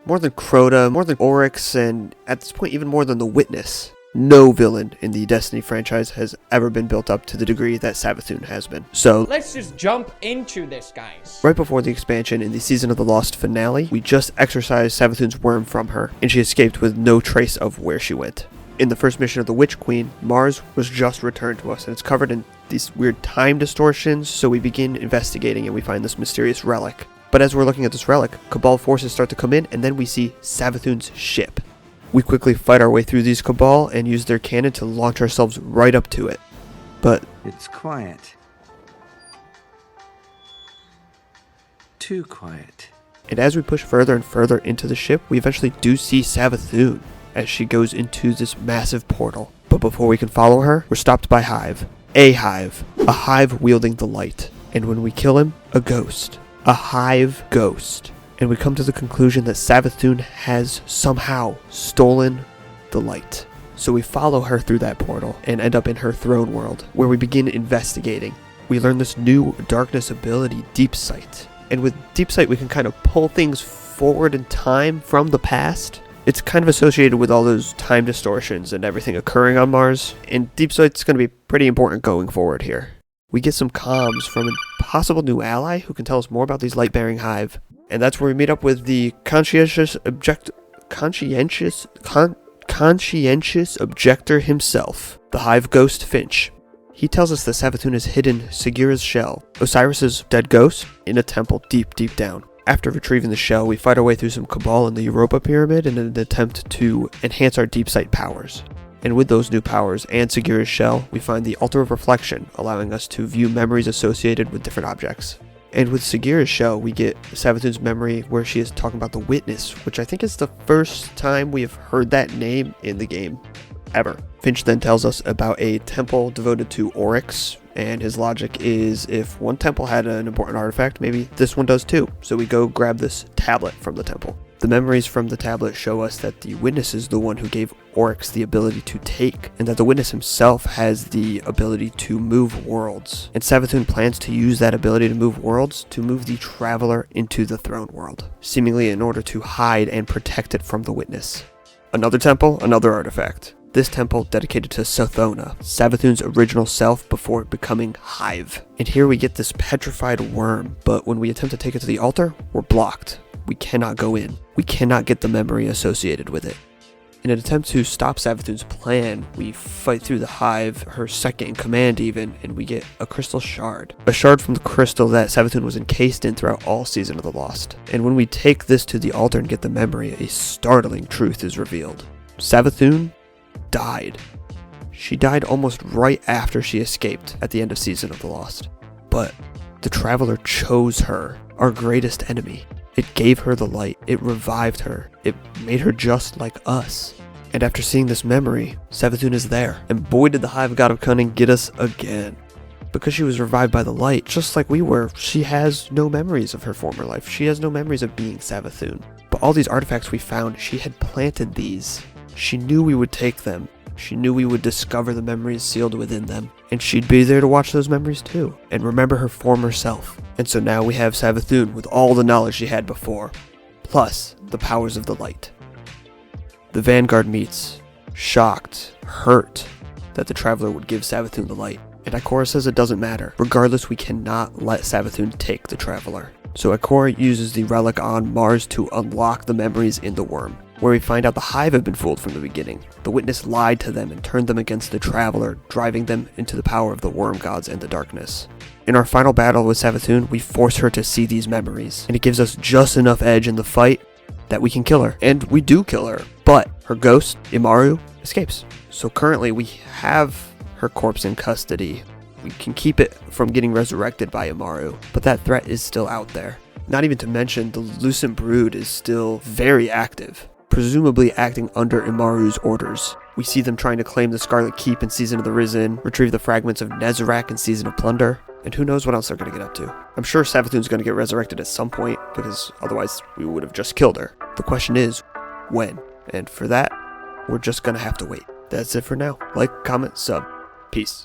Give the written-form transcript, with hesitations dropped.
More than Crota, more than Oryx, and at this point even more than the Witness. No villain in the Destiny franchise has ever been built up to the degree that Savathun has been. So let's just jump into this, guys. Right before the expansion in the Season of the Lost finale, we just exorcised Savathun's worm from her, and she escaped with no trace of where she went. In the first mission of the Witch Queen, Mars was just returned to us, and it's covered in these weird time distortions, so we begin investigating and we find this mysterious relic. But as we're looking at this relic, Cabal forces start to come in, and then we see Savathun's ship. We quickly fight our way through these Cabal and use their cannon to launch ourselves right up to it. But it's quiet. Too quiet. And as we push further and further into the ship, we eventually do see Savathun as she goes into this massive portal. But before we can follow her, we're stopped by Hive. A Hive wielding the light. And when we kill him, a ghost. A Hive ghost. And we come to the conclusion that Savathun has somehow stolen the light. So we follow her through that portal and end up in her throne world, where we begin investigating. We learn this new darkness ability, Deep Sight. And with Deep Sight we can kind of pull things forward in time from the past. It's kind of associated with all those time distortions and everything occurring on Mars, and Deep Sight's going to be pretty important going forward here. We get some comms from a possible new ally who can tell us more about these light-bearing Hive. And that's where we meet up with the conscientious objector himself, the Hive Ghost Finch. He tells us that Savathun has hidden Segura's shell, Osiris's dead ghost, in a temple deep down. After retrieving the shell, we fight our way through some Cabal in the Europa Pyramid in an attempt to enhance our Deep Sight powers. And with those new powers and Segura's shell, we find the Altar of Reflection, allowing us to view memories associated with different objects. And with Segura's shell, we get Savathun's memory where she is talking about the Witness, which I think is the first time we have heard that name in the game, ever. Finch then tells us about a temple devoted to Oryx, and his logic is if one temple had an important artifact, maybe this one does too. So we go grab this tablet from the temple. The memories from the tablet show us that the Witness is the one who gave Oryx the ability to take, and that the Witness himself has the ability to move worlds. And Savathun plans to use that ability to move worlds to move the Traveler into the Throne World, seemingly in order to hide and protect it from the Witness. Another temple, another artifact. This temple dedicated to Sothona, Savathun's original self before becoming Hive. And here we get this petrified worm, but when we attempt to take it to the altar, we're blocked. We cannot go in. We cannot get the memory associated with it. In an attempt to stop Savathun's plan, we fight through the Hive, her second in command even, and we get a crystal shard. A shard from the crystal that Savathun was encased in throughout all Season of the Lost. And when we take this to the altar and get the memory, a startling truth is revealed. Savathun died. She died almost right after she escaped at the end of Season of the Lost. But the Traveler chose her, our greatest enemy. It gave her the light, it revived her, it made her just like us. And after seeing this memory, Savathun is there, and boy did the Hive God of Cunning get us again. Because she was revived by the light, just like we were, she has no memories of her former life, she has no memories of being Savathun. But all these artifacts we found, she had planted these. She knew we would take them. She knew we would discover the memories sealed within them, and she'd be there to watch those memories too, and remember her former self. And so now we have Savathun with all the knowledge she had before, plus the powers of the light. The Vanguard meets, shocked, hurt, that the Traveler would give Savathun the light. And Ikora says it doesn't matter. Regardless, we cannot let Savathun take the Traveler. So Ikora uses the relic on Mars to unlock the memories in the worm, where we find out the Hive have been fooled from the beginning. The Witness lied to them and turned them against the Traveler, driving them into the power of the Worm Gods and the darkness. In our final battle with Savathun, we force her to see these memories, and it gives us just enough edge in the fight that we can kill her. And we do kill her, but her ghost, Imaru, escapes. So currently we have her corpse in custody. We can keep it from getting resurrected by Imaru, but that threat is still out there. Not even to mention the Lucent Brood is still very active, presumably acting under Imaru's orders. We see them trying to claim the Scarlet Keep in Season of the Risen, retrieve the fragments of Nezarec in Season of Plunder, and who knows what else they're going to get up to. I'm sure Savathun's going to get resurrected at some point, because otherwise we would have just killed her. The question is, when? And for that, we're just going to have to wait. That's it for now. Like, comment, sub. Peace.